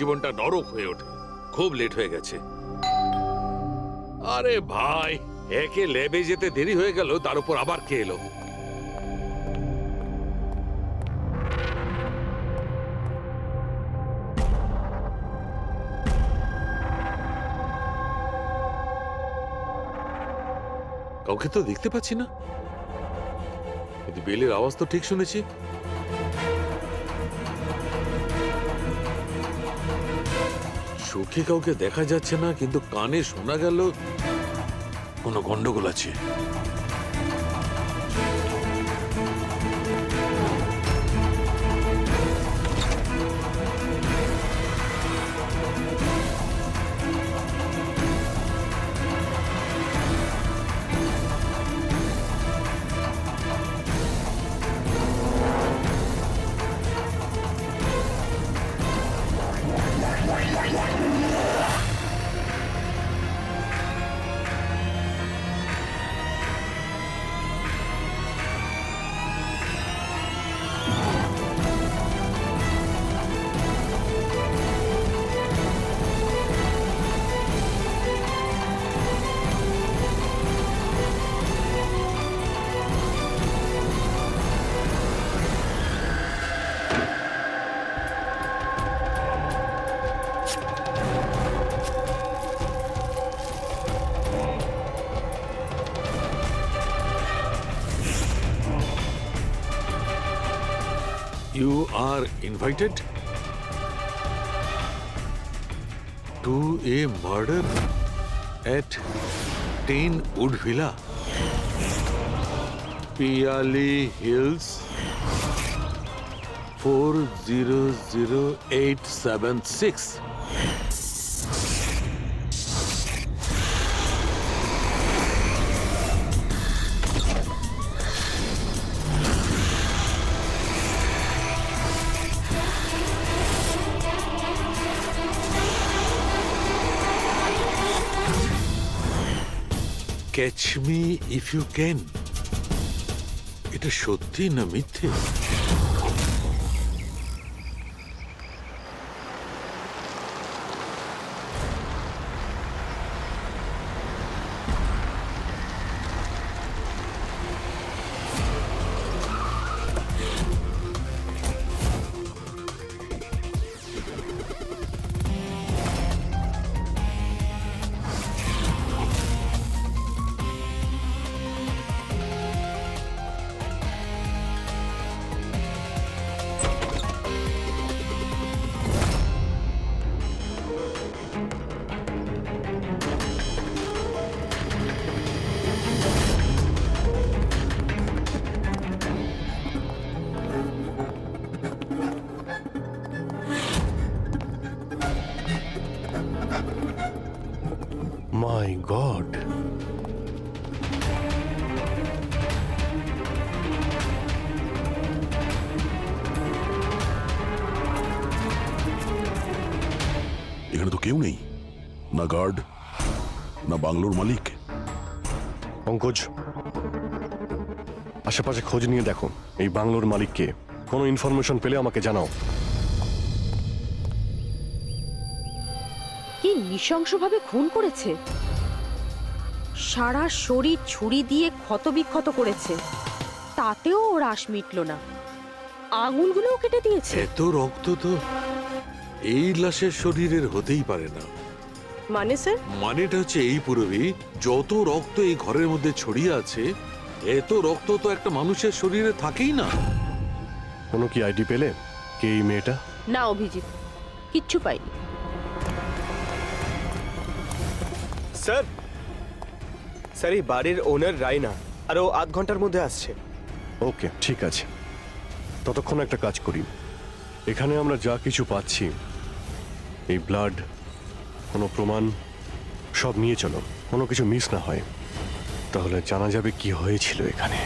জীবনটা নরক হয়ে ওঠে। খুব লেট হয়ে গেছে। আরে ভাই, একে ল্যাবে যেতে দেরি হয়ে গেল, তার উপর আবার কে এলো? কাউকে তো দেখতে পাচ্ছি না, কিন্তু বেলের আওয়াজ তো ঠিক শুনেছি। চোখে কাউকে দেখা যাচ্ছে না, কিন্তু কানে শোনা গেল কোনো গন্ডগোল আছে। You are invited to a murder at 10 Wood Villa, Piali Hills, 400876. Catch me if you can. এটা সত্যি না মিথ্যে? My God! এখানে তো কেউ নেই, না গার্ড না বাংলোর মালিক। পঙ্কজ, আশেপাশে খোঁজ নিয়ে দেখো এই বাংলোর মালিককে। কোনো ইনফরমেশন পেলে আমাকে জানাও। কি নৃশংসভাবে খুন করেছে! সারা শরীর ছুরি দিয়ে ক্ষতবিক্ষত করেছে, তাতেও ওর আশ মিটল না। আঙুলগুলোও কেটে দিয়েছে। এত রক্ত তো এই লাশের শরীরের হতেই পারে না। মানে স্যার? মানেটা হচ্ছে এই পুরবী, যত রক্ত এই ঘরের মধ্যে ছড়িয়ে আছে, এত রক্ত তো একটা মানুষের শরীরে থাকেই না। কোনো কি আইডি পেলে কে এই মেয়েটা? না অভিজিৎ, কিচ্ছু পাইনি। স্যার, স্যার এই বাড়ির ওনার রায়না, আর ও আধ ঘন্টার মধ্যে আসছে। ওকে, ঠিক আছে। ততক্ষণ একটা কাজ করি, এখানে আমরা যা কিছু পাচ্ছি, এই ব্লাড, কোনো প্রমাণ, সব নিয়ে চলো, কোনো কিছু মিস না হয়। তাহলে জানা যাবে কি হয়েছিল এখানে।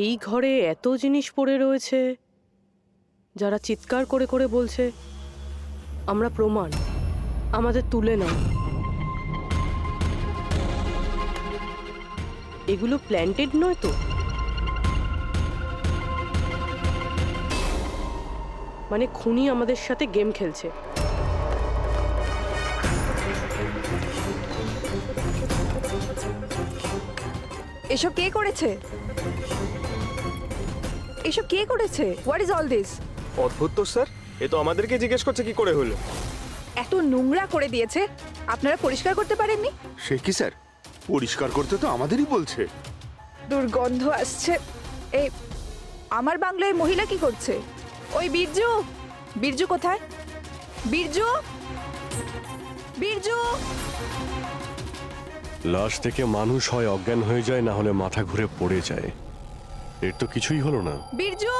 এই ঘরে এত জিনিস পড়ে রয়েছে, যারা চিৎকার করে করে বলছে আমরা প্রমাণ, আমাদের তুলে নাও। এগুলো প্ল্যান্টেড নয় তো? মানে খুনি আমাদের সাথে গেম খেলছে। এসব কে করেছে? এসব কে করেছে? What is all this? অদ্ভুত তো স্যার, এ তো আমাদেরকে জিজ্ঞেস করছে কি করে হলো। এত নোংরা করে দিয়েছে, আপনারা পরিষ্কার করতে পারেননি? সে কি স্যার, পরিষ্কার করতে তো আমাদেরই বলছে। দুর্গন্ধ আসছে। এই আমার বাংলায় মহিলা কি করছে? ওই বীরজু, বীরজু কোথায়? বীরজু, বীরজু! লাশ থেকে মানুষ হয় অজ্ঞান হয়ে যায়, না হলে মাথা ঘুরে পড়ে যায়। এর তো কিছুই হলো না। বীরজু,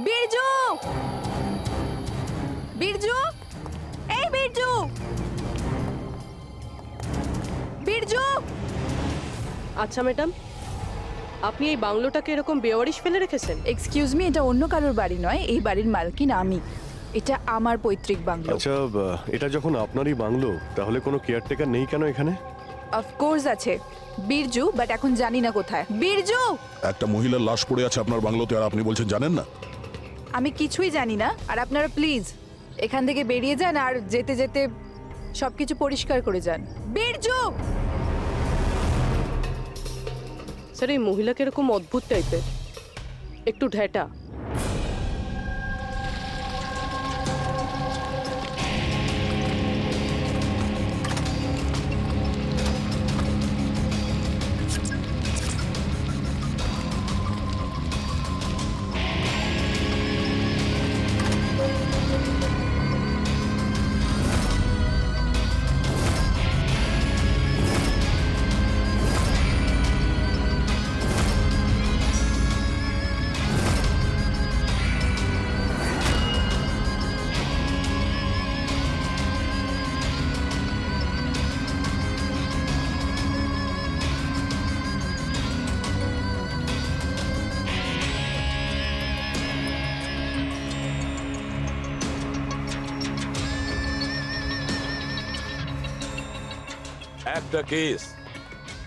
বীরজু, বীরজু, এই বীরজু, বীরজু! আচ্ছা ম্যাডাম, আপনি এই বাংলোটাকে এরকম বেওয়ারিশ ফেলে রেখেছেন? এক্সকিউজ মি, এটা অন্য কারোর বাড়ি নয়, এই বাড়ির মালকিন আমি। এটা আমার পৈতৃক বাংলো। আচ্ছা, এটা যখন আপনারই বাংলো, তাহলে কোনো কেয়ারটেকার নেই কেন এখানে? অফকোর্স আছে, বীরজু, বাট এখন জানি না কোথায়। বীরজু! একটা মহিলার লাশ পড়ে আছে আপনার বাংলোতে, আর আপনি বলছেন জানেন না? আমি কিছুই জানি না, আর আপনারা প্লিজ এখান থেকে বেরিয়ে যান, আর যেতে যেতে সবকিছু পরিষ্কার করে যান। বীরজু! স্যার, এই মহিলাকে এরকম অদ্ভুত টাইপের, একটু ঢ্যাটা। একটা কেস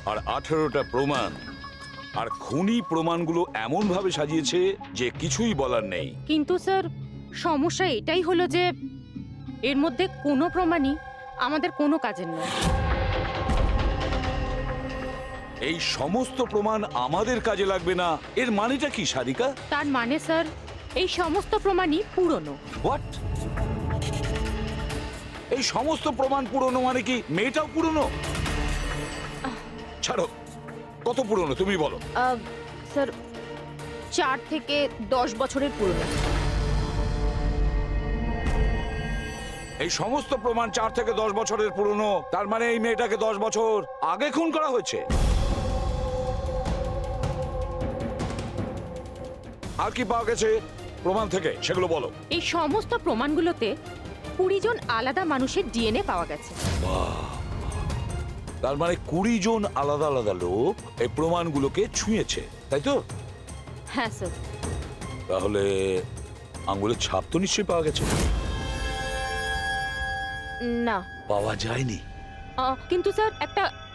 আর 18টা প্রমাণ, আর খুনি প্রমাণগুলো এমন ভাবে সাজিয়েছে যে কিছুই বলার নেই। কিন্তু স্যার, সমস্যা এটাই হলো যে এর মধ্যে কোনো প্রমাণই আমাদের কোনো কাজের নয়। এই সমস্ত প্রমাণ আমাদের কাজে লাগবে না, এর মানেটা কি সারিকা? তার মানে স্যার, এই সমস্ত প্রমাণই পুরনো। হোয়াট? এই সমস্ত প্রমাণ পুরনো মানে কি মেয়েটাও পুরনো? ছাড়ো, কত পুরনো তুমি বলো। স্যার, 4 থেকে 10 বছরের পুরনো। এই সমস্ত প্রমাণ 4 থেকে 10 বছরের পুরনো, তার মানে এই মেয়েটাকে 10 বছর আগে খুন করা হয়েছে। আর কি পাওয়া গেছে প্রমাণ থেকে, সেগুলো বলো। এই সমস্ত প্রমাণগুলোতে 20 জন আলাদা মানুষের ডিএনএ পাওয়া গেছে। তার মানে 20 জন আলাদা আলাদা লোক এই প্রমাণগুলোকে ছুঁয়েছে, তাই তো? হ্যাঁ স্যার। তাহলে আঙ্গুলের ছাপ তো নিশ্চয়ই পাওয়া গেছে। না, পাওয়া যায়নি। কিন্তু স্যার,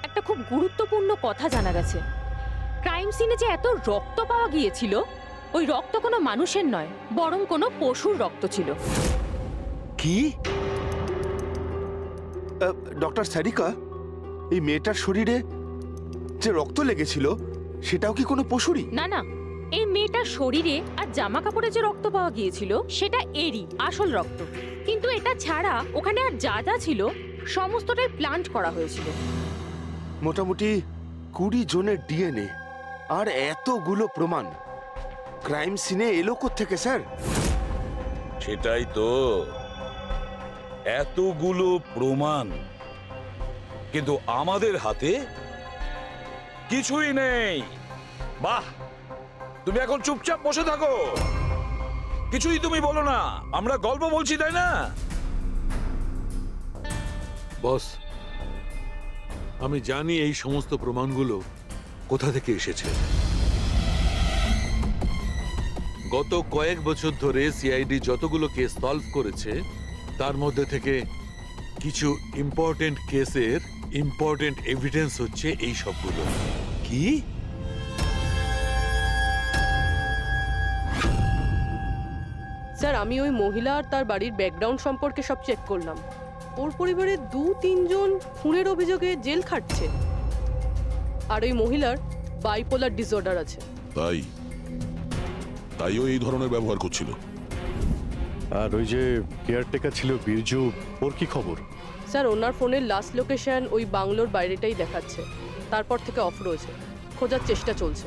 একটা খুব গুরুত্বপূর্ণ কথা জানা গেছে। ক্রাইম সিনে যে এত রক্ত পাওয়া গিয়েছিল, ওই রক্ত কোনো মানুষের নয়, বরং কোনো পশুর রক্ত ছিল। কি? ডক্টর সারিকা, এই মেয়েটার শরীরে যে রক্ত লেগেছিল সেটাও কি কোনো পশুরই? না না, এই মেয়েটার শরীরে আর জামা কাপড়ে যে রক্ত পাওয়া গিয়েছিল সেটা এরই আসল রক্ত। কিন্তু এটা ছাড়া ওখানে আর যা যা ছিল সমস্তটাই প্লান্ট করা হয়েছিল। মোটামুটি 20 জনের ডিএনএ আর এতগুলো প্রমাণ ক্রাইম সিনে এলো কোত্থেকে স্যার? সেটাই তো, এতগুলো প্রমাণ, কিন্তু আমাদের হাতে কিছুই নেই। বাহ, তুমি এখন চুপচাপ বসে থাকো, কিছুই তুমি বলো না। আমরা গল্প বলছি, তাই না? বস, আমি জানি এই সমস্ত প্রমাণগুলো কোথা থেকে এসেছে। গত কয়েক বছর ধরে সিআইডি যতগুলো কেস সলভ করেছে তার মধ্যে থেকে কিছু ইম্পর্টেন্ট কেসের ইম্পর্টেন্ট এভিডেন্স হচ্ছে এই সবগুলো। কি? স্যার আমি ওই মহিলা আর তার বাড়ির ব্যাকগ্রাউন্ড সম্পর্কে সব চেক করলাম। ওর পরিবারের 2-3 জন খুনের অভিযোগে জেল খাটছে, আর ওই মহিলার বাইপোলার ডিসঅর্ডার আছে। তাইও এই ধরনের ব্যবহার করছিল। আর ওই যে কেয়ারটেকার ছিল বীরজু, ওর কি খবর? স্যার ওনার ফোনের লাস্ট লোকেশন ওই বাংলোর বাইরেটাই দেখাচ্ছে, তারপর থেকে অফ রয়েছে, খোঁজার চেষ্টা চলছে।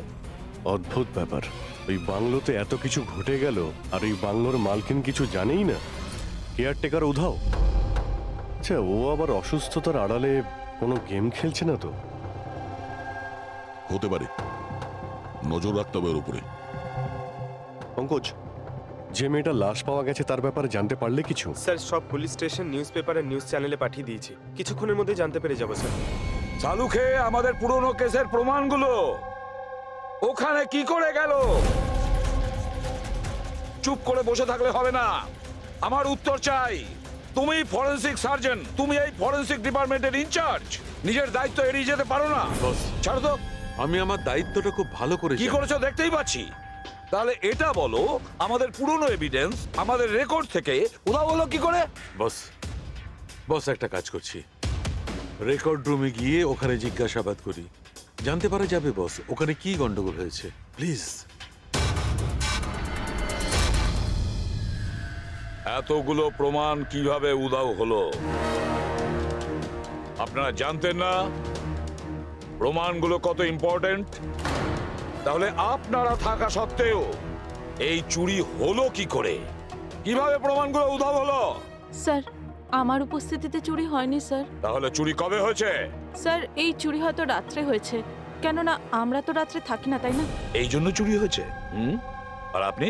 অদ্ভুত ব্যাপার, ওই বাংলোতে এত কিছু ঘটে গেল আর ওই বাংলোর মালকিন কিছু জানেই না। কেয়ারটেকার উধাও। আচ্ছা, ও আবার অসুস্থতার আড়ালে কোনো গেম খেলছে না তো? হতে পারে, নজর রাখতে হবে ওর উপরে। পঙ্কজ, যে মেয়েটা লাশ পাওয়া গেছে তার ব্যাপারে জানতে পারলে কিছু? স্যার সব পুলিশ স্টেশন, নিউজ পেপার আর নিউজ চ্যানেলে পাঠিয়ে দিয়েছি, কিছুক্ষণের মধ্যে জানতে পেরে যাবো স্যার। চালু খেয়ে আমাদের পুরনো কেসের প্রমাণগুলো ওখানে কি করে গেল? চুপ করে বসে থাকলে হবে না, আমার উত্তর চাই। তুমি ফরেনসিক সার্জন, তুমি এই ফরেনসিক ডিপার্টমেন্টের ইনচার্জ, নিজের দায়িত্ব এড়িয়ে যেতে পারো না। বস, ছাড়ো তো। আমি আমার দায়িত্বটা খুব ভালো করে কি জানি। করেছো দেখতেই পাচ্ছি। তাহলে এটা বলো, আমাদের পুরনো এভিডেন্স, আমাদের রেকর্ড থেকে উধাও হলো কি করে? বস, বস একটা কাজ করছি, রেকর্ড রুমে গিয়ে ওখানে জিজ্ঞাসাবাদ করি, জানতে পারা যাবে বস ওখানে কি গন্ডগোল হয়েছে। প্লিজ। এতগুলো প্রমাণ কিভাবে উধাও হলো আপনারা জানতেন না? প্রমাণগুলো কত ইম্পর্টেন্ট। তাহলে আপনারা থাকা সত্ত্বেও এই চুরি হলো কি করে? কিভাবে প্রমাণগুলো উধাও হলো? স্যার আমার উপস্থিতিতে চুরি হয়নি স্যার। তাহলে চুরি কবে হয়েছে? স্যার এই চুরি হয়তো রাত্রে হয়েছে, কেননা আমরা তো রাত্রে থাকি না, তাই না? এই জন্য চুরি হয়েছে। আর আপনি,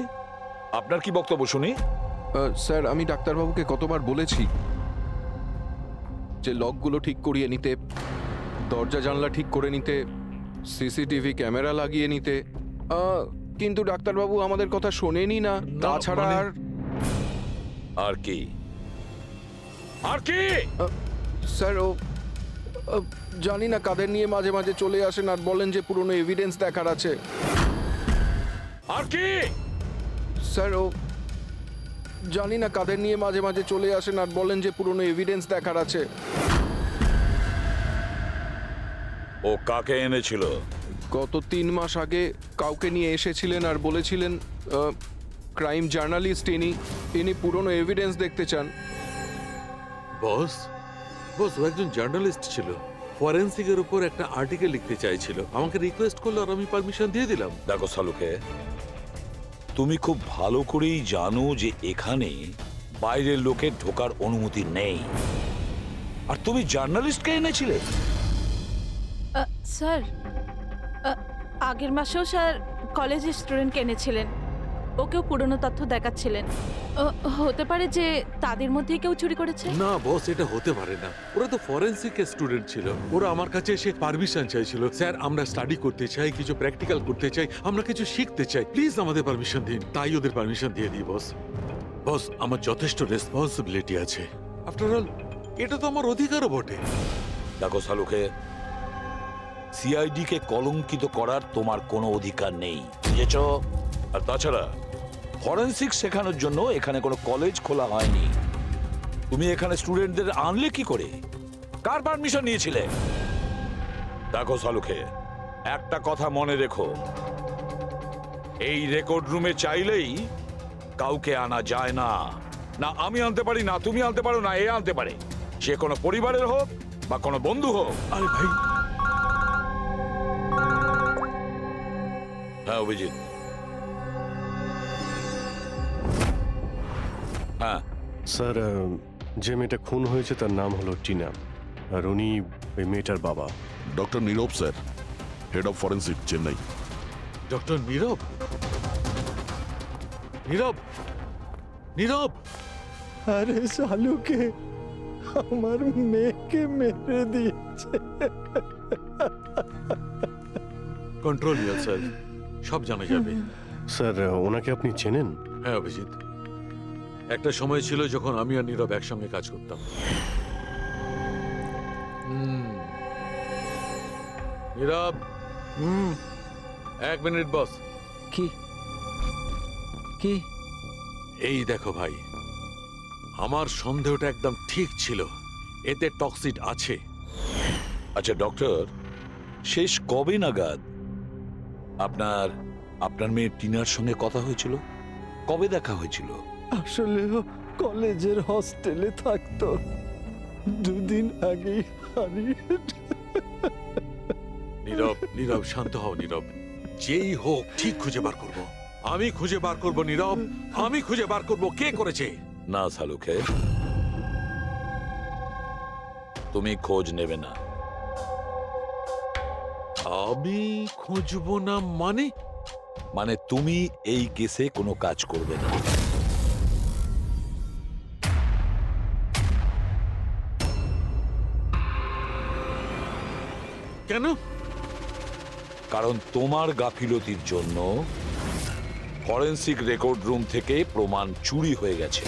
আপনার কি বক্তব্য শুনি? স্যার আমি ডাক্তারবাবুকে কতবার বলেছি যে লকগুলো ঠিক করিয়ে নিতে, দরজা জানলা ঠিক করে নিতে, সিসিটিভি ক্যামেরা লাগিয়ে নিতে, কিন্তু ডাক্তারবাবু আমাদের কথা শোনেনি না। তাছাড়া আর কি? আর কি? স্যার ও জানি না কাদের নিয়ে মাঝে মাঝে চলে আসেন আর বলেন যে পুরনো এভিডেন্স দেখার আছে। আর কি? স্যার ও জানি না কাদের নিয়ে মাঝে মাঝে চলে আসেন আর বলেন যে পুরনো এভিডেন্স দেখার আছে। ও কাকে এনেছিল? গত 3 মাস আগে কাউকে নিয়ে এসেছিলেন আর বলেছিলেন ক্রাইম জার্নালিস্ট ইনি পুরনো এভিডেন্স দেখতে চান। বস, বস ও একজন জার্নালিস্ট ছিল, ফরেনসিকের উপর একটা আর্টিকেল লিখতে চাইছিল, আমাকে রিকোয়েস্ট করলো আর আমি পারমিশন দিয়ে দিলাম। দেখো সালুকে, তুমি খুব ভালো করেই জানো যে এখানে বাইরের লোকের ঢোকার অনুমতি নেই, আর তুমি জার্নালিস্টকে এনেছিলে। স্যার আগের মাসেও স্যার কলেজের স্টুডেন্টকে এনেছিলেন, ওকেও পুরনো তথ্য দেখাচ্ছিলেন। হতে পারে যে তাদের মধ্যেই কেউ চুরি করেছে। না বস, এটা হতে পারে না, ওরা তো ফরেনসিক স্টুডেন্ট ছিল, ওরা আমার কাছে এসে পারমিশন চাইছিল, স্যার আমরা স্টাডি করতে চাই, কিছু প্র্যাকটিক্যাল করতে চাই, আমরা কিছু শিখতে চাই, প্লিজ আমাদের পারমিশন দিন। তাই ওদের পারমিশন দিয়ে দিই বস। বস আমার যথেষ্ট রেসপন্সিবিলিটি আছে, আফটার অল এটা তো আমার অধিকারও বটে। দেখো সালুকে, সিআইডি কে কলঙ্কিত করার তোমার কোনো অধিকার নেই, বুঝেছ? আর তাছাড়া ফরেনসিক শেখানোর জন্য এখানে কোনো কলেজ খোলা হয়নি। তুমি এখানে স্টুডেন্টদের আনলে কি করে? কার পারমিশন নিয়েছিলে? দেখো সালুকে, একটা কথা মনে রেখো, এই রেকর্ড রুমে চাইলেই কাউকে আনা যায় না। না আমি আনতে পারি, না তুমি আনতে পারো, না এ আনতে পারে, সে কোনো পরিবারের হোক বা কোনো বন্ধু হোক। আরে ভাই। হ্যাঁ অভিজিৎ। হ্যাঁ স্যার, যে মেয়েটা খুন হয়েছে তার নাম হলো টিনা, আর উনি ওই মেয়েটার বাবা। Doctor Nirob sir, head of forensic, Chennai. Doctor Nirob? Nirob, Nirob! আরে শালুকে আমার মেয়েকে মেরে দিয়েছে। কন্ট্রোল ইয়োরসেলফ, সব জানা যাবে। স্যার ওনাকে আপনি চেনেন? হ্যাঁ অভিজিৎ, একটা সময় ছিল যখন আমি আর নীরব একসঙ্গে কাজ করতাম। নীরব, এক মিনিট বস। কি কি এই দেখো ভাই, আমার সন্দেহটা একদম ঠিক ছিল, এতে টক্সিড আছে। আচ্ছা ডক্টর, শেষ কবে নাগাদ আপনার আপনার মেয়ে টিনার সঙ্গে কথা হয়েছিল? কবে দেখা হয়েছিল? আসলে ও কলেজের হস্টেলে থাকতো, 2 দিন আগেই হারিয়ে। নীরব, নীরব শান্ত হও নীরব, যেই হোক ঠিক খুঁজে বার করব। আমি খুঁজে বার করব নীরব, আমি খুঁজে বার করব কে করেছে। না সালুকে, তুমি খোঁজ নেবে না। আমি খুঁজবো না মানে? মানে তুমি এই কেসে কোনো কাজ করবে না। কেন? কারণ তোমার গাফিলতির জন্য ফরেনসিক রেকর্ড রুম থেকে প্রমাণ চুরি হয়ে গেছে।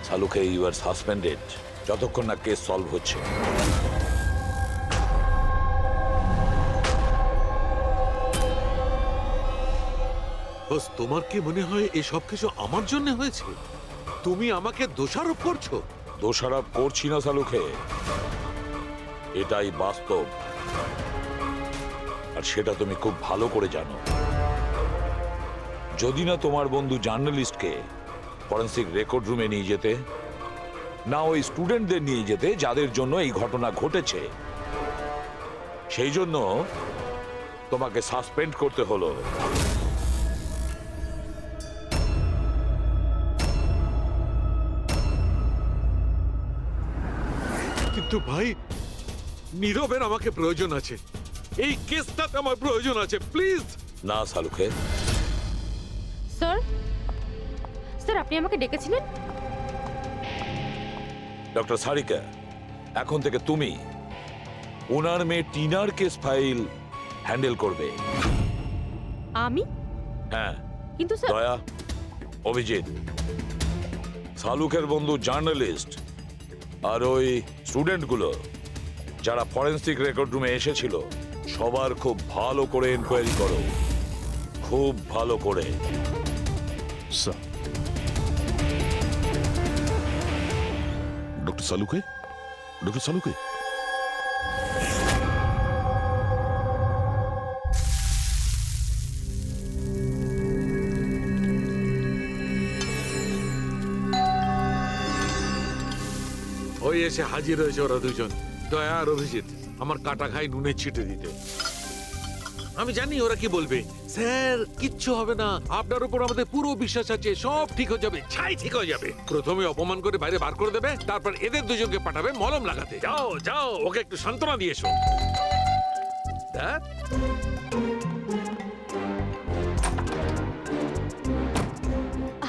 সালুকে, ইউ আর সাসপেন্ডেড যতক্ষণ না কেস সলভ হচ্ছে। বস, তোমার কি মনে হয় এই সব কিছু আমার জন্য হয়েছে? তুমি আমাকে দোষারোপ করছো। দোষারোপ করছি না সালুকে, এটাই বাস্তব, আর সেটা তুমি খুব ভালো করে জানো। যদি না তোমার বন্ধু জার্নালিস্টকে ফরেনসিক রেকর্ড রুমে নিয়ে যেতে, না ওই স্টুডেন্টদের নিয়ে যেতে যাদের জন্য এই ঘটনা ঘটেছে, সেই জন্য তোমাকে সাসপেন্ড করতে হলো। কিন্তু ভাই, নীরবের আমাকে প্রয়োজন আছে, এই কেসটাতে আমার প্রয়োজন আছে, প্লিজ। না সালুকে। স্যার, স্যার আপনি আমাকে ডেকেছিলেন? ডক্টর সারিকা, এখন থেকে তুমি ওনার মেয়ে টিনার কেস ফাইল হ্যান্ডেল করবে। আমি? হ্যাঁ। কিন্তু স্যার, দয়া, অভিজিৎ, সালুকের বন্ধু জার্নালিস্ট আর ওই স্টুডেন্টগুলো যারা ফরেনসিক রেকর্ড রুমে এসেছিল, সবার খুব ভালো করে এনকোয়ারি করো, খুব ভালো করে। স্যার। ডক্টর সালুকে, ডক্টর সালুকে, ওই এসে হাজির হয়েছে ওরা দুজন, দয়া আর অভিজিৎ, আমার কাটা খাই নুনে ছিটে দিতে। আমি জানি ওরা কি বলবে, স্যার কিচ্ছু হবে না, আপনার উপর আমাদের পুরো বিশ্বাস আছে, সব ঠিক হয়ে যাবে, ছাই ঠিক হয়ে যাবে। প্রথমে অপমান করে বাইরে বার করে দেবে, তারপর এদের দুজনকে পাঠাবে মলম লাগাতে। যাও যাও, ওকে একটু সান্ত্বনা দিয়ে এসো। ধ্যাৎ।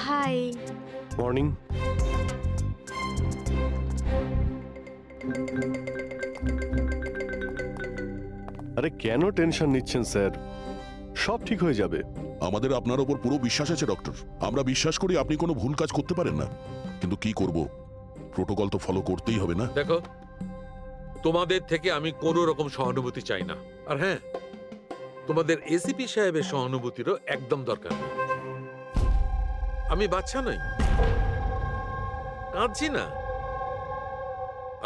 হাই। মর্নিং। আরে কেন টেনশন নিচ্ছেন স্যার, সব ঠিক হয়ে যাবে। আমাদের আপনার ওপর পুরো বিশ্বাস আছে ডক্টর। আমরা বিশ্বাস করি আপনি কোনো ভুল কাজ করতে পারেন না, কিন্তু কি করব, প্রোটোকল তো ফলো করতেই হবে না। দেখো, তোমাদের থেকে আমি কোনো রকম সহানুভূতি চাই না, আর হ্যাঁ, তোমাদের এসিপি সাহেবের সহানুভূতিরও একদম দরকার নেই। আমি বাচ্চা নই, কাঁদছি না।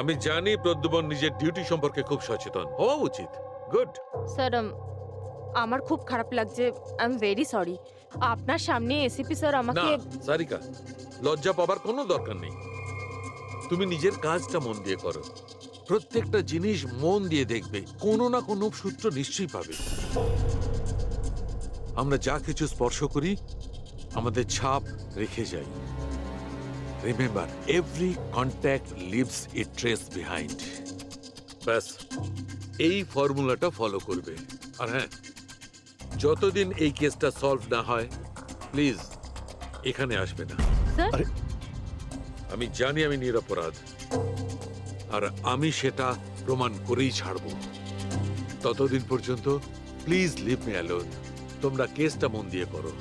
আমি জানি প্রদ্যুমন নিজের ডিউটি সম্পর্কে খুব সচেতন হওয়া উচিত। গুড। স্যার, আমার খুব খারাপ লাগছে, আই এম ভেরি সরি। আপনার সামনে এসিপি স্যার না আমাকে। সারিকা, লজ্জা পাবার কোনো দরকার নেই। তুমি নিজের কাজটা মন দিয়ে করো, প্রত্যেকটা জিনিস মন দিয়ে দেখবে, কোনো না কোনো সূত্র নিশ্চয়ই পাবে। আমরা যা কিছু স্পর্শ করি আমাদের ছাপ রেখে যাই। রিমেম্বার, এভরি কন্ট্যাক্ট লিভস এ ট্রেস বিহাইন্ড। ব্যাস, এই ফর্মুলাটা ফলো করবে। আর হ্যাঁ, যতদিন এই কেসটা সলভ না হয়, প্লিজ এখানে আসবে না। স্যার, আরে আমি জানি আমি নিরপরাধ, আর আমি সেটা প্রমাণ করেই ছাড়ব। ততদিন পর্যন্ত প্লিজ লিভ মি অ্যালোন। তোমরা কেসটা মন দিয়ে করো।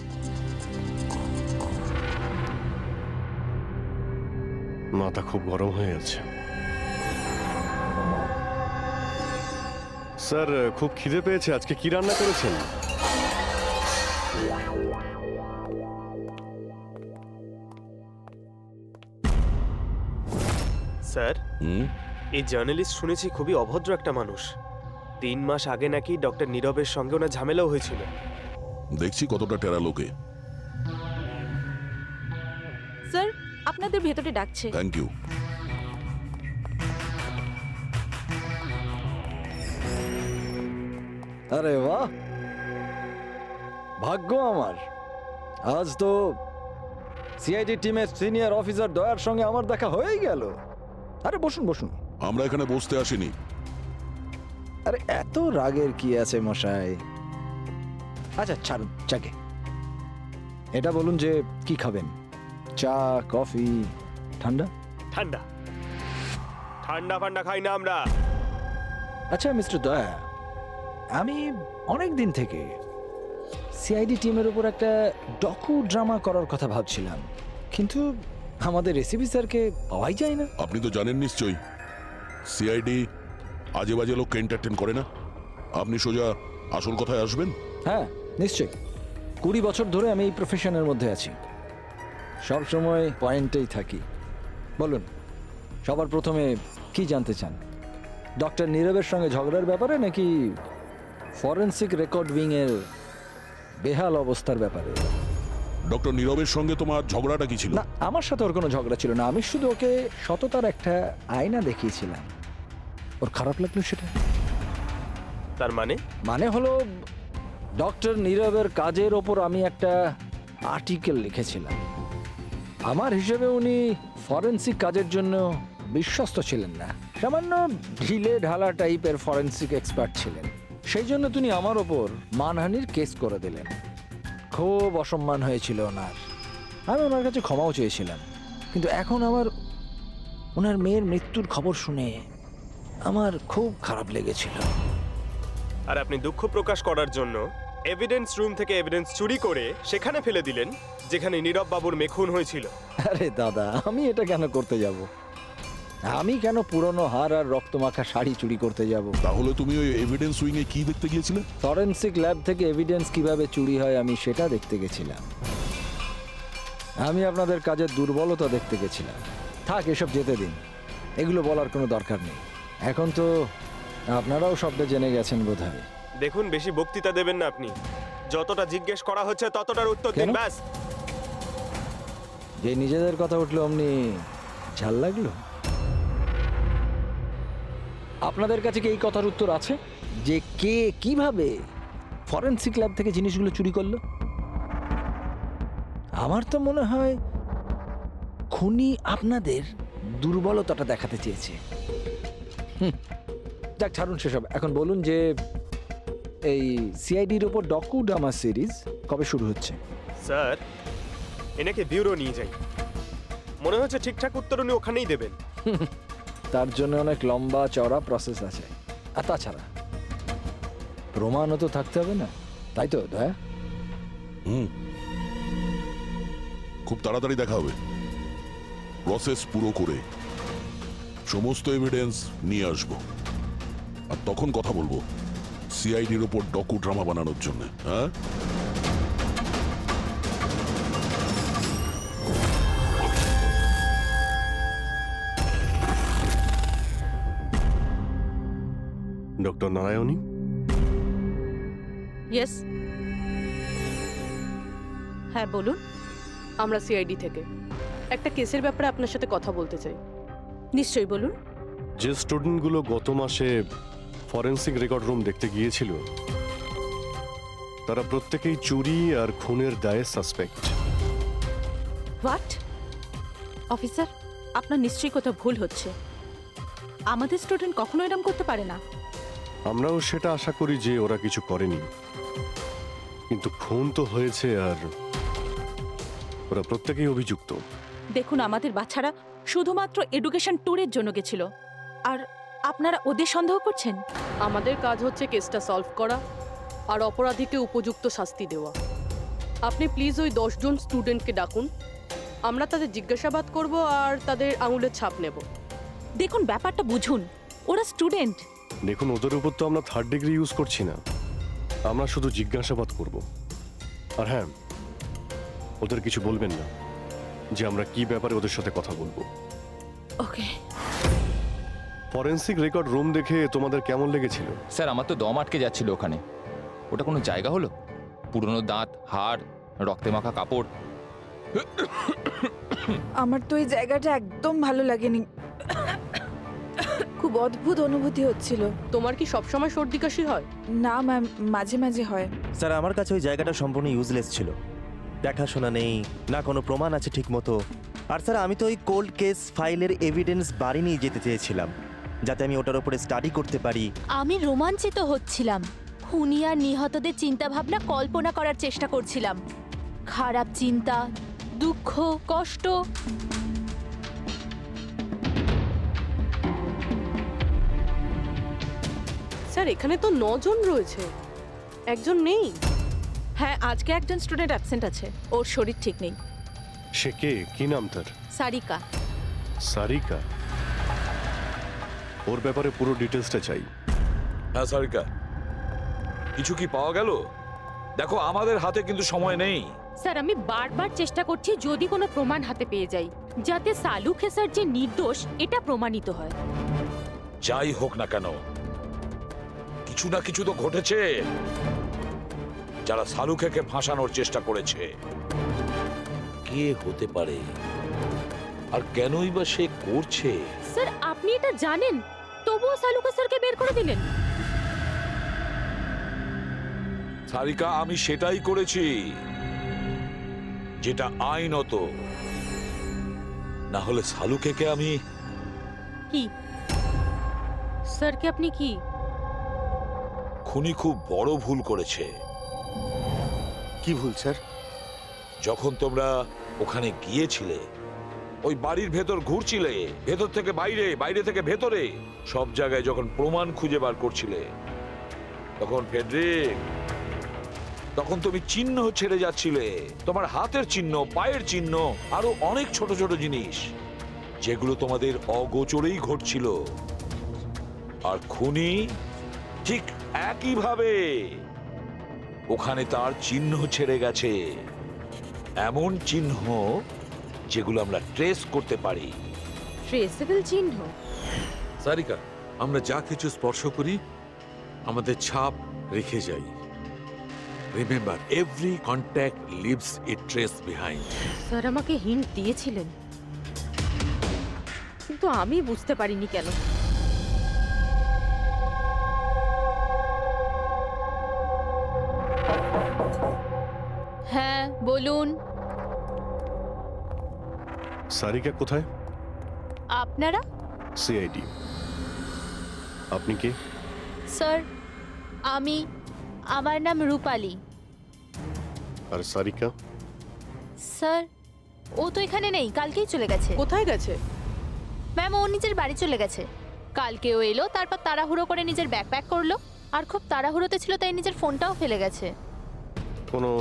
মাথা খুব গরম হয়ে আছে। স্যার, খুব খিদে পেয়েছে। আজকে কি রান্না করেছেন? স্যার, হুম? এই জার্নালিস্ট শুনেছি খুবই অভদ্র একটা মানুষ। 3 মাস আগে নাকি ডক্টর নীরবের সঙ্গে ওনার ঝামেলাও হয়েছিল। দেখছি কতটা টেরা লোকে। স্যার আপনাদের ভেতরে ডাকছে। Thank you. আরে বাহ, ভাগ্য আমার। আজ তো সিআইডি টিমের সিনিয়র অফিসার দয়ার সঙ্গে আমার দেখা হয়েই গেল। আরে বসুন বসুন। আমরা এখানে বসতে আসিনি। আরে এত রাগের কি আছে মশাই? আচ্ছা ছাড়ুন চাকে। এটা বলুন যে কি খাবেন? চা, কফি, ঠান্ডা? ঠান্ডা ঠান্ডা ফান্ডা খাই না আমরা। আচ্ছা মিস্টার দয়া, আমি অনেক দিন থেকে সিআইডি টিমের উপর একটা ডকু ড্রামা করার কথা ভাবছিলাম, কিন্তু আমাদের এসিপি স্যারকে পাওয়াই যায় না। আপনি তো জানেন নিশ্চয়ই, সিআইডি আজে বাজে লোককে এন্টারটেন করে না। আপনি সোজা আসল কথায় আসবেন। হ্যাঁ নিশ্চয়ই, 20 বছর ধরে আমি এই প্রফেশনের মধ্যে আছি, সব সময় পয়েন্টেই থাকি। বলুন, সবার প্রথমে কি জানতে চান? ডক্টর নীরবের সঙ্গে ঝগড়ার ব্যাপারে নাকি ফরেনসিক রেকর্ড উইং এর বেহাল অবস্থার ব্যাপারে? ডক্টর নীরবের সঙ্গে তোমার ঝগড়াটা কি ছিল? না, আমার সাথে ওর কোনো ঝগড়া ছিল না। আমি শুধু ওকে সততার একটা আয়না দেখিয়েছিলাম। ওর খারাপ লাগলো সেটা। তার মানে? মানে হলো ডক্টর নীরবের কাজের ওপর আমি একটা আর্টিকেল লিখেছিলাম। আমার হিসেবে উনি ফরেনসিক কাজের জন্য বিশ্বস্ত ছিলেন না, সামান্য ঢিলে ঢালা টাইপের ফরেনসিক এক্সপার্ট ছিলেন। সেই জন্য তিনি আমার ওপর মানহানির কেস করে দিলেন। খুব অসম্মান হয়েছিল ওনার। আমি ওনার কাছে ক্ষমাও চেয়েছিলাম, কিন্তু এখন আমার ওনার মেয়ের মৃত্যুর খবর শুনে আমার খুব খারাপ লেগেছিল। আর আপনি দুঃখ প্রকাশ করার জন্য এভিডেন্স রুম থেকে এভিডেন্স চুরি করে সেখানে ফেলে দিলেন যেখানে নীরব বাবুর মেখুন হয়েছিল। আরে দাদা, আমি এটা কেন করতে যাব? আমি কেন পুরনো হার আর রক্তমাখা শাড়ি চুরি করতে যাব? তাহলে তুমি ওই এভিডেন্স উইং এ কি দেখতে গিয়েছিলে? ফরেনসিক ল্যাব থেকে এভিডেন্স কিভাবে চুরি হয় আমি সেটা দেখতে গেছিলাম। আমি আপনাদের কাজের দুর্বলতা দেখতে গেছিলাম। থাক, এসব যেতে দিন, এগুলো বলার কোনো দরকার নেই। এখন তো আপনারাও সবটা জেনে গেছেন বোধহয়। দেখুন, বেশি বক্তৃতা দেবেন না আপনি। যতটা জিজ্ঞেস করা হচ্ছে ততটার উত্তর দিন, কেন? ব্যাস। যে নিজেদের কথা উঠলো অমনি ঝাল লাগলো? আপনাদের কাছে কি এই কথার উত্তর আছে যে কে কিভাবে ফরেনসিক ল্যাব থেকে জিনিসগুলো চুরি করলো? আমার তো মনে হয় খুনি আপনাদের দুর্বলতাটা দেখাতে চেয়েছে। যাক, ছাড়ুন সেসব। এখন বলুন যে এই সিআইডির ওপর ডকু ড্রামা সিরিজ কবে শুরু হচ্ছে? স্যার, এনাকে বিউরো নিয়ে যাই। মনে হচ্ছে ঠিকঠাক উত্তর উনি ওখানেই দেবেন। তার জন্য অনেক লম্বা চওড়া প্রসেস আছে। আর তাছাড়া প্রমাণও তো থাকতে হবে না, তাই তো দয়া? খুব তাড়াতাড়ি দেখা হবে। প্রসেস পুরো করে সমস্ত এভিডেন্স নিয়ে আসবো, আর তখন কথা বলবো সিআইডির ওপর ডকু ড্রামা বানানোর জন্য। হ্যাঁ, ডক্টর নারায়ণী, ইয়েস, হ্যাঁ বলুন। আমরা সিআইডি থেকে একটা কেসের ব্যাপারে আপনার সাথে কথা বলতে চাই। নিশ্চয়ই বলুন। যে স্টুডেন্টগুলো গত মাসে ফরেনসিক রেকর্ড রুম দেখতে গিয়েছিল, তারা প্রত্যেকেই চুরি আর খুনের দায়ে সাসপেক্ট। হোয়াট? অফিসার, আপনার নিশ্চয়ই কোথাও ভুল হচ্ছে। আমাদের স্টুডেন্ট কখনো এরকম করতে পারে না। আমরাও সেটা আশা করি যে ওরা কিছু করেনি, কিন্তু খুন তো হয়েছে আর ওরা প্রত্যেকেই অভিযুক্ত। দেখুন, আমাদের বাচ্চারা শুধুমাত্র এডুকেশন ট্যুরের জন্য গেছিল, আর আপনারা ওদের সন্দেহ করছেন? আমাদের কাজ হচ্ছে কেসটা সলভ করা, আর অপরাধীকে উপযুক্ত শাস্তি দেওয়া। আপনি প্লিজ ওই 10 জন স্টুডেন্টকে ডাকুন, আমরা তাদের জিজ্ঞাসাবাদ করব আর তাদের আঙুলের ছাপ নেব। দেখুন ব্যাপারটা বুঝুন, ওরা স্টুডেন্ট। দেখুন, ওদের উপর তো আমরা 3rd ডিগ্রি ইউজ করছি না, আমরা শুধু জিজ্ঞাসাবাদ করব। আর হ্যাঁ, ওদের কিছু বলবেন না যে আমরা কি ব্যাপারে ওদের সাথে কথা বলবো। ওকে ফরেন্সিক রেকর্ড রুম দেখে তোমাদের কেমন লেগেছিল? স্যার আমার তো দম আটকে যাচ্ছিল ওখানে। ওটা কোনো জায়গা হলো? পুরনো দাঁত, হাড়, রক্তে মাখা কাপড়। আমার তো এই জায়গাটা একদম ভালো লাগেনি, খুব অদ্ভুত অনুভূতি হচ্ছিল। তোমার কি সবসময় সর্দি কাশি হয়? না ম্যাম, মাঝে মাঝে হয়। স্যার আমার কাছে ওই জায়গাটা সম্পূর্ণ ইউজলেস ছিল, দেখাশোনা নেই, না কোনো প্রমাণ আছে ঠিক মতো। আর স্যার আমি তো ওই কোল্ড কেস ফাইলের এভিডেন্স বাড়ি নিয়ে যেতে চেয়েছিলাম, যাতে আমি ওটার উপরে স্টাডি করতে পারি। আমি রোমাঞ্চিত হচ্ছিলাম, খুনি আর নিহতদের চিন্তা ভাবনা কল্পনা করার চেষ্টা করছিলাম। খারাপ চিন্তা, দুঃখ, কষ্ট। স্যার এখানে তো 9 জন রয়েছে, একজন নেই। হ্যাঁ, আজকে একজন স্টুডেন্ট অ্যাবসেন্ট আছে, ওর শরীর ঠিক নেই। সে কে? কি নাম তার? সারিকা। সারিকা? ওর ব্যাপারে পুরো ডিটেলসটা চাই। হ্যাঁ সারিকা, কিছু কি পাওয়া গেল? দেখো আমাদের হাতে কিন্তু সময় নেই। স্যার আমি বারবার চেষ্টা করছি যদি কোনো প্রমাণ হাতে পেয়ে যাই, যাতে সালু খেসার যে নির্দোষ এটা প্রমাণিত হয়। যাই হোক না কেন, কিছু না কিছু তো ঘটেছে। যারা সালুখেকে ফাঁসানোর চেষ্টা করেছে, কে হতে পারে আর কেনই বা সে করছে? স্যার আপনি এটা জানেন, তবুও সালু খেসারকে বের করে দিলেন। সারিকা, আমি সেটাই করেছি যেটা আইনত। না হলে সালুখেকে আমি... কি স্যারকে আপনি কি? খুনি খুব বড় ভুল করেছে। কি ভুল স্যার? যখন তোমরা ওখানে গিয়েছিলে, ওই বাড়ির ভেতর ঘুরছিলে, ভেতর থেকে বাইরে, বাইরে থেকে ভেতরে, সব জায়গায় যখন প্রমাণ খুঁজে বার করছিলে, তখন ফেডরিক, তখন তুমি চিহ্ন ছেড়ে যাচ্ছিলে, তোমার হাতের চিহ্ন, পায়ের চিহ্ন, আরো অনেক ছোট ছোট জিনিস, যেগুলো তোমাদের অগোচরেই ঘটছিল। আর খুনি ঠিক একইভাবে ওখানে তার চিহ্ন ছেড়ে গেছে, এমন চিহ্ন যেগুলো আমরা ট্রেস করতে পারি। ট্রেসেবল চিহ্ন? সারিকা, আমরা যা কিছু স্পর্শ করি আমাদের ছাপ রেখে যাই। রিমেম্বার, এভরি কন্ট্যাক্ট লিভস এ ট্রেস বিহাইন্ড। স্যার আমাকে হিন্ট দিয়েছিলেন, কিন্তু আমি বুঝতে পারিনি কেন। হ্যাঁ বলুন। সারিকা কোথায়? আপনারা? সিআইডি। আপনি কে? স্যার আমার নাম রূপালী। আর সারিকা? স্যার ও তো এখানে নেই, কালকেই চলে গেছে। কোথায় গেছে? ম্যাম ও নিজের বাড়ি চলে গেছে। কালকে ও এলো, তারপর তাড়াহুড়ো করে নিজের ব্যাগ প্যাক করলো, আর খুব তাড়াহুড়োতে ছিল তাই নিজের ফোনটাও ফেলে গেছে। কোনো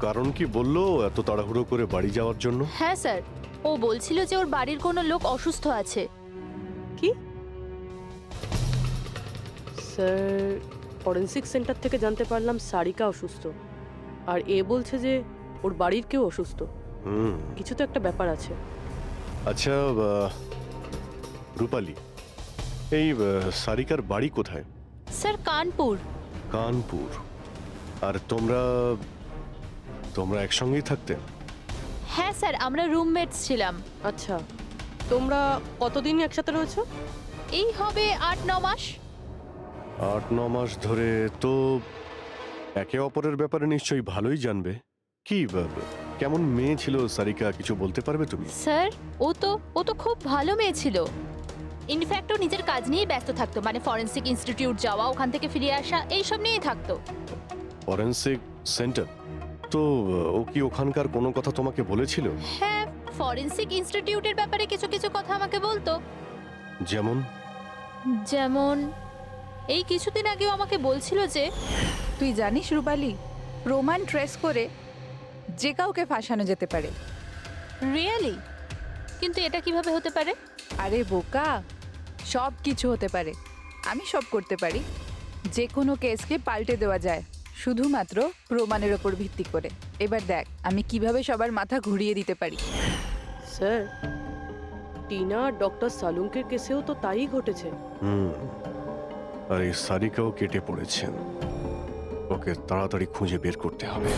কারণ কি বললো এত তাড়াহুড়ো করে বাড়ি যাওয়ার জন্য? হ্যাঁ স্যার, ও বলছিল যে ওর বাড়ির কোনো লোক অসুস্থ আছে। কি? স্যার ফরেন্সিক সেন্টার থেকে জানতে পারলাম সারিকা অসুস্থ, আর এ বলছে যে ওর বাড়ির কেউ অসুস্থ। কিছু তো একটা ব্যাপার আছে। আচ্ছা রূপালী, এই সারিকার বাড়ি কোথায়? স্যার কানপুর। কানপুর? আর তোমরা একসঙ্গেই থাকতে? হ্যাঁ স্যার, আমরা রুমমেটস ছিলাম। আচ্ছা, তোমরা কতদিন একসাথে রয়েছো? এই হবে 8-9 মাস। 8-9 মাস ধরে তো একে অপরের ব্যাপারে নিশ্চয়ই ভালোই জানবে। কি কেমন মেয়ে ছিল সারিকা, কিছু বলতে পারবে তুমি? স্যার ও তো খুব ভালো মেয়ে ছিল। ইনফ্যাক্ট ও নিজের কাজ নিয়ে ব্যস্ত থাকতো, মানে ফরেন্সিক ইনস্টিটিউট যাওয়া, ওখান থেকে ফিরে আসা, এইসব নিয়েই থাকতো। Forensic centre? তো ও কি ওখানকার কোনো কথা তোমাকে বলেছিল? হ্যাঁ, ফরেন্সিক ইনস্টিটিউটের ব্যাপারে কিছু কিছু কথা আমাকে বলতো। যেমন যেমন এই কিছুদিন আগেও আমাকে বলছিল যে তুই জানিস রূপালি, প্রমাণ ট্রেস করে যে কাউকে ফাঁসানো যেতে পারে। রিয়েলি? কিন্তু এটা কিভাবে হতে পারে? আরে বোকা, সব কিছু হতে পারে। আমি সব করতে পারি। যে কোনো কেসকে পাল্টে দেওয়া যায় শুধুমাত্র প্রমাণের ওপর ভিত্তি করে। এবার দেখ আমি কিভাবে সবার মাথা ঘুরিয়ে দিতে পারি। স্যার, টিনা আর ডক্টর সালুঙ্কের কেসেও তো তাই ঘটেছে। আর এই সারিকাও কেটে পড়েছেন। ওকে তাড়াতাড়ি খুঁজে বের করতে হবে।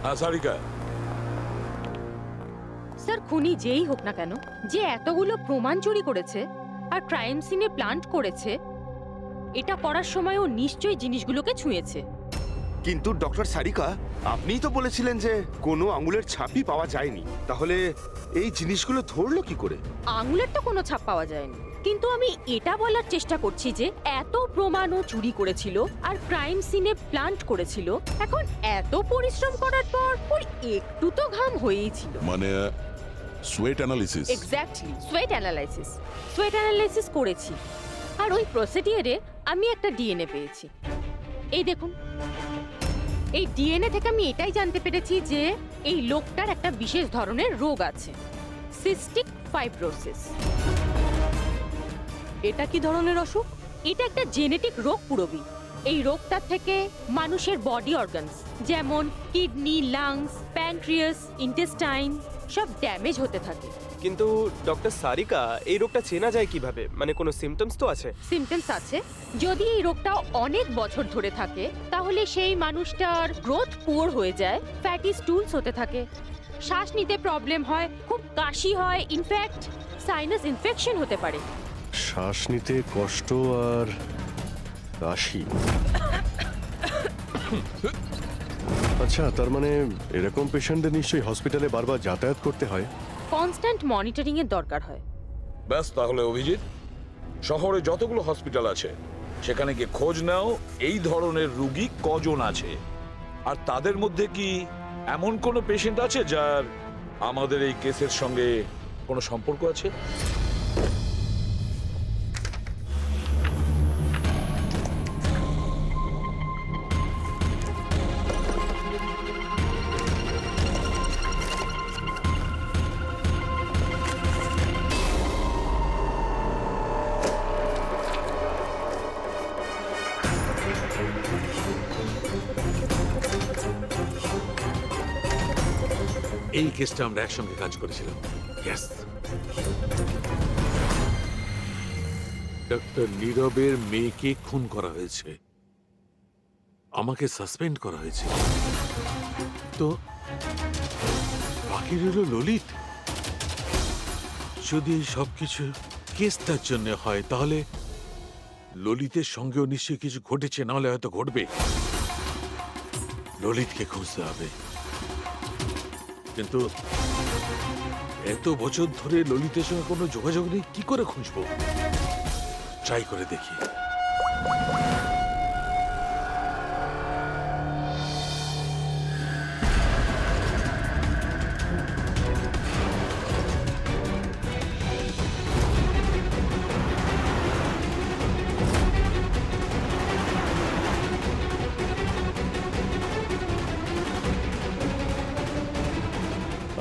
হ্যাঁ সারিকা, স্যার খুনি যেই হোক না কেন, যে এতগুলো প্রমাণ চুরি করেছে আর ক্রাইম সিনে প্লান্ট করেছে, এটা করার সময় ও নিশ্চয়ই জিনিসগুলোকে ছুঁয়েছে। কিন্তু ডক্টর সারিকা, আপনিই তো বলেছিলেন যে কোনো আঙুলের ছাপই পাওয়া যায়নি। তাহলে এই জিনিসগুলো ধরলো কি করে? আঙুলের তো কোনো ছাপ পাওয়া যায়নি, কিন্তু আমি এটা বলার চেষ্টা করছি যে এত প্রমাণ ও চুরি করেছিল আর ক্রাইম সিনে প্লান্ট করেছিল, এখন এত পরিশ্রম করার পর ওর একটু তো ঘাম হয়েই ছিল। মানে sweat analysis. Exactly, sweat analysis করেছি। আর ওই প্রসিডিওরে আমি একটা ডিএনএ পেয়েছি। এই দেখুন, এই ডিএনএ থেকে আমি এটাই জানতে পেরেছি যে এই লোকটার একটা বিশেষ ধরনের রোগ আছে, সিস্টিক ফাইব্রোসিস। এটা কি ধরনের অসুখ? এটা একটা জেনেটিক রোগ পুরবি। এই রোগটার থেকে মানুষের বডি অর্গানস যেমন কিডনি, লাংস, প্যানক্রিয়াস, ইন্টেস্টাইন সব ড্যামেজ হতে থাকে। কিন্তু ডক্টর সারিকা, এই রোগটা চেনা যায় কিভাবে? মানে কোনো সিমটমস তো আছে? সিমটমস আছে। যদি এই রোগটা অনেক বছর ধরে থাকে তাহলে সেই মানুষটার গ্রোথ পুয়ার হয়ে যায়, ফ্যাটি স্টুলস হতে থাকে, শ্বাস নিতে প্রবলেম হয়, খুব কাশি হয়, ইনফ্যাক্ট সাইনাস ইনফেকশন হতে পারে। শ্বাস নিতে কষ্ট আর কাশি। আচ্ছা, তার মানে এরকম পেশেন্টদের নিশ্চয়ই হসপিটালে বারবার যাতায়াত করতে হয়। কনস্ট্যান্ট মনিটরিং এর দরকার হয়। ব্যাস তাহলে অভিজিৎ, শহরে যতগুলো হসপিটাল আছে সেখানে গিয়ে খোঁজ নাও এই ধরনের রুগী কজন আছে, আর তাদের মধ্যে কি এমন কোনো পেশেন্ট আছে যার আমাদের এই কেসের সঙ্গে কোনো সম্পর্ক আছে। এই কেসটা আমরা একসঙ্গে কাজ করেছিলাম। ইয়েস, ডক্টর নীরবের মেয়েকে খুন করা হয়েছে, আমাকে সাসপেন্ড করা হয়েছে, তো বাকি রইল ললিত। যদি এই সবকিছু কেসটার জন্য হয় তাহলে ললিতের সঙ্গেও নিশ্চয়ই কিছু ঘটেছে, নাহলে হয়তো ঘটবে। ললিতকে খুঁজতে হবে, কিন্তু এত বছর ধরে ললিতের সঙ্গে কোনো যোগাযোগ নেই, কি করে খুঁজবো? ট্রাই করে দেখি।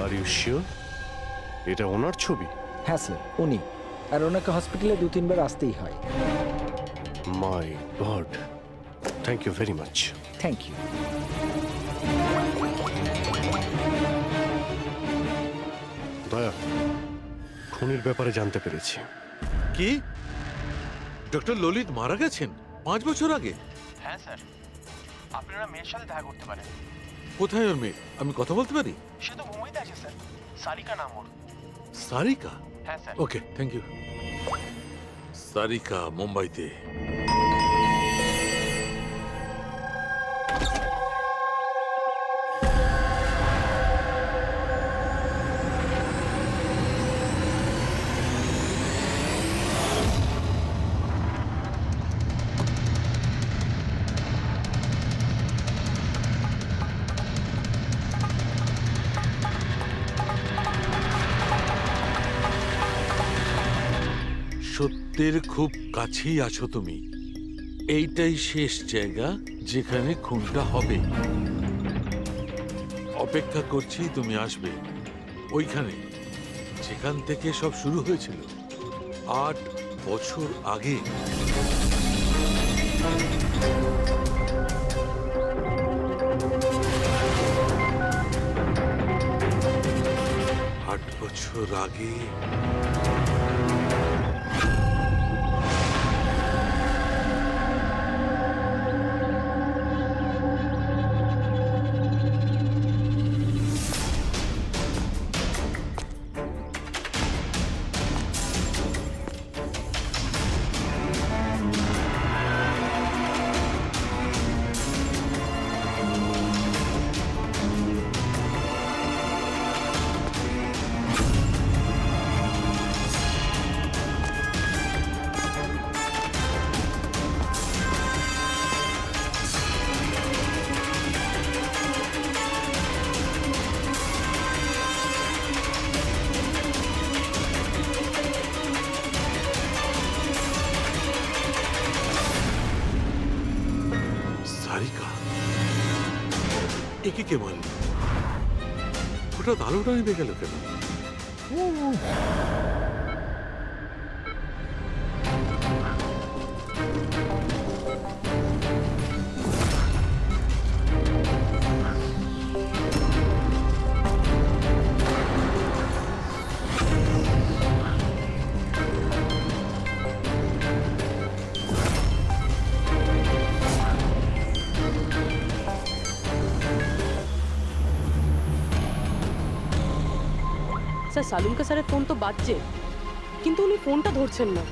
আর ইউ শিওর এটা ওনার ছবি? হ্যাঁ স্যার, উনি। আর ওনাকে হসপিটালে 2-3 বার আসতেই হয়। My god, thank you very much. Thank you. Daya, খুনির ব্যাপারে জানতে পেরেছি। কি? ডক্টর ললিত মারা গেছেন 5 বছর আগে? হ্যাঁ স্যার, আপনারা মেয়ের সাথে দেখা করতে পারেন। কোথায় ওর মেয়ে? আমি কথা বলতে পারি? সে তো মুম্বাইতে আছে স্যার, সারিকা নাম ওর। সারিকা? হ্যাঁ sir. Okay, thank you. Sarika মুম্বাইতে। সত্যের খুব কাছেই আছো তুমি। এইটাই শেষ জায়গা যেখানে খুনটা হবে। অপেক্ষা করছি তুমি আসবে ওইখানে যেখান থেকে সব শুরু হয়েছিল 8 বছর আগে। বছর আগে সারিকা, একে কে মারল? হঠাৎ আলোটা নিভে গেল কেন? স্যার সালুনকা স্যারের ফোন তো বাজছে, কিন্তু উনি ফোনটা ধরছেন না।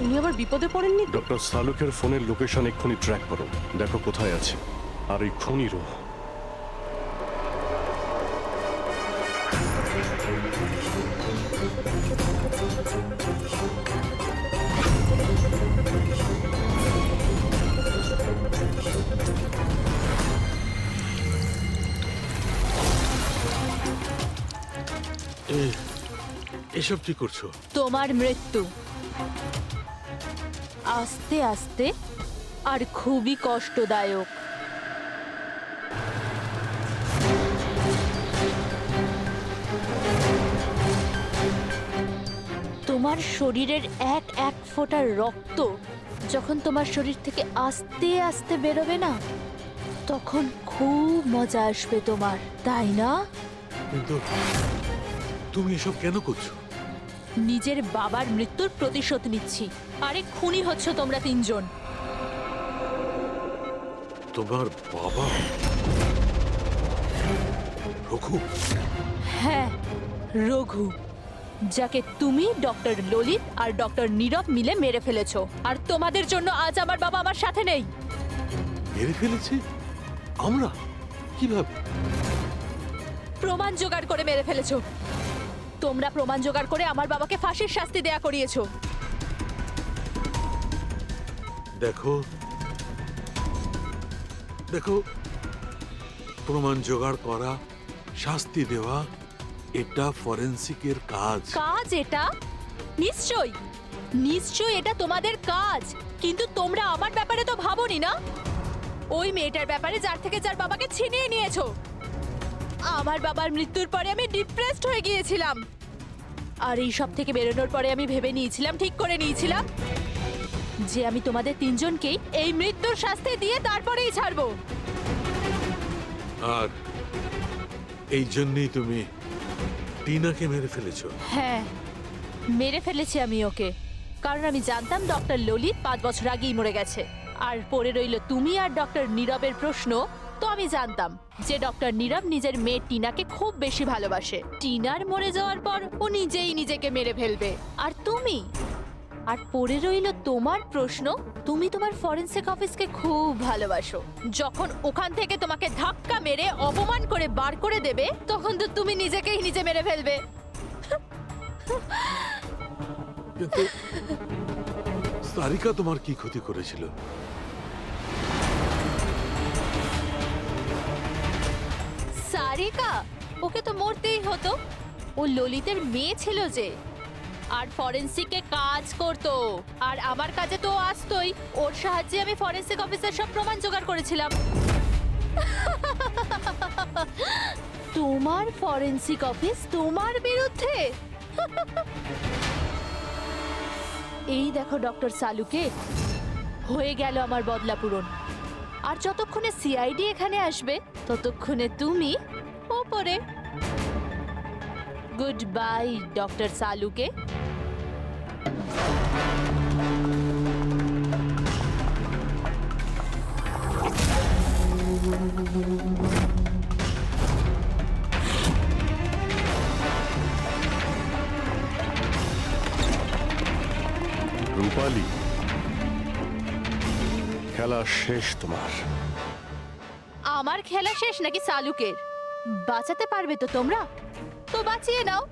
উনি আবার বিপদে পড়েননি তো? ডক্টর সালুকের ফোনের লোকেশন এক্ষুনি ট্র্যাক করো, দেখো কোথায় আছে। আর এই খুনিরও। এসব কি করছো? তোমার মৃত্যু আস্তে আস্তে আর খুবই কষ্টদায়ক। তোমার শরীরের এক এক ফোঁটা রক্ত যখন তোমার শরীর থেকে আস্তে আস্তে বেরোবে না, তখন খুব মজা আসবে তোমার, তাই না? কিন্তু তুমি এসব কেন করছো? নিজের বাবার মৃত্যুর প্রতিশোধ নিচ্ছি। আরে খুনি হচ্ছ তোমরা তিনজন। তোমার বাবা রঘু? হ্যাঁ, রঘু, যাকে তুমি, ডক্টর ললিত আর ডক্টর নীরব মিলে মেরে ফেলেছো। আর তোমাদের জন্য আজ আমার বাবা আমার সাথে নেই। মেরে ফেলেছি? আমরা? কিভাবে? প্রমাণ জোগাড় করে মেরে ফেলেছো। তোমরা প্রমাণ জোগাড় করে আমার বাবাকে ফাঁসির শাস্তি দেয়া করিয়েছো। দেখো দেখো, প্রমাণ জোগাড় করা, শাস্তি দেওয়া, এটা ফরেন্সিকের কাজ। কাজ এটা? নিশ্চয়ই নিশ্চয়ই এটা তোমাদের কাজ, কিন্তু তোমরা আমার ব্যাপারে তো ভাবোনি না। ওই মেয়েটার ব্যাপারে যার থেকে যার বাবাকে ছিনিয়ে নিয়েছো। আমার বাবার মৃত্যুর পরে আমি ডিপ্রেসড হয়ে গিয়েছিলাম। আর এই সব থেকে বেরোনোর পরে আমি ভেবে নিয়েছিলাম, ঠিক করে নিয়েছিলাম যে আমি তোমাদের তিনজনকেই এই মৃত্যুর শাস্তি দিয়ে তারপরেই ছাড়বো। আর এই জন্যই তুমি টিনাকে মেরে ফেলেছো? হ্যাঁ, মেরে ফেলেছি আমি ওকে, কারণ আমি জানতাম ডক্টর ললিত 5 বছর আগেই মরে গেছে। আর পড়ে রইল তুমি আর ডক্টর নীরবের প্রশ্ন। তো আমি জানতাম যে ডক্টর নীরব নিজের মেয়ে টিনাকে খুব বেশি ভালোবাসে। টিনার মরে যাওয়ার পর ও নিজেই নিজেকে মেরে ফেলবে। আর তুমি, আর পড়ে রইল তোমার প্রশ্ন, তুমি তোমার ফরেনসিক অফিসকে খুব ভালোবাসো। যখন ওখান থেকে তোমাকে ধাক্কা মেরে অপমান করে বার করে দেবে, তখন তো তুমি নিজেকেই নিজে মেরে ফেলবে। কিন্তু সারিকা তোমার কি ক্ষতি করেছিল? সারিকা? ওকে তো মরতেই হতো। ও ললিতের মেয়ে ছিল যে। আর ফরেন্সিকে কাজ করতো। আর আমার কাছে তো ও আসতোই, ওর সাহায্যে আমি ফরেন্সিক অফিসের সব প্রমাণ জোগাড় করেছিলাম। তোমার ফরেন্সিক অফিস তোমার বিরুদ্ধে? এই দেখো ডক্টর সালুকে, হয়ে গেল আমার বদলা পূরণ। আর যতক্ষণে সিআইডি এখানে আসবে ততক্ষণে তুমি ওপরে। গুড বাই ডক্টর সালুকে। রূপালী, খেলা শেষ তোমার। আমার খেলা শেষ নাকি সালুকের? বাঁচাতে পারবে তো তোমরা? তো বাঁচিয়ে নাও।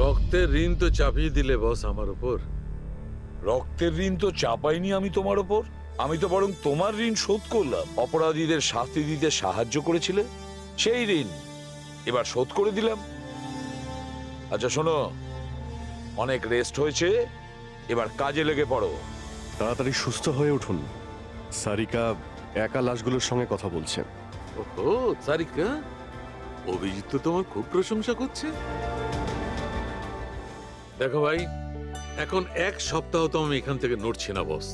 রক্তের ঋণ তো চাপিয়ে দিলে বস আমার উপর। রক্তের ঋণ তো চাপাইনি আমি তোমার ওপর, আমি তো বরং তোমার ঋণ শোধ করলাম। অপরাধীদের শাস্তি দিতে সাহায্য করেছিলে, সেই ঋণ এবার শোধ করে দিলাম। আচ্ছা শোনো, অনেক রেস্ট হয়েছে, এবার কাজে লেগে পড়ো। তাড়াতাড়ি সুস্থ হয়ে উঠুন। সারিকা একা লাশগুলোর সঙ্গে কথা বলছে। ওহো সারিকা, অভিজিৎ তো তোমার খুব প্রশংসা করছে। দেখো ভাই, এখন এক সপ্তাহ তো আমি এখান থেকে নড়ছি না বস।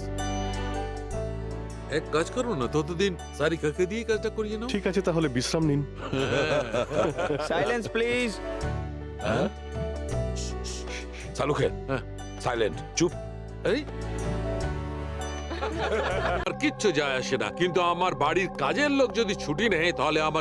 এক কাজ করো না, ততদিন সারিকাকে দিয়ে কাজটা করিয়ে নাও। ঠিক আছে, তাহলে বিশ্রাম নিন। Silence please. হ্যাঁ? সালুকে, হ্যাঁ। সাইলেন্ট, চুপ। এই আর কিচ্ছু যায় আসে না, কিন্তু আমার বাড়ির কাজের লোক যদি ছুটি নেয় তাহলে আমার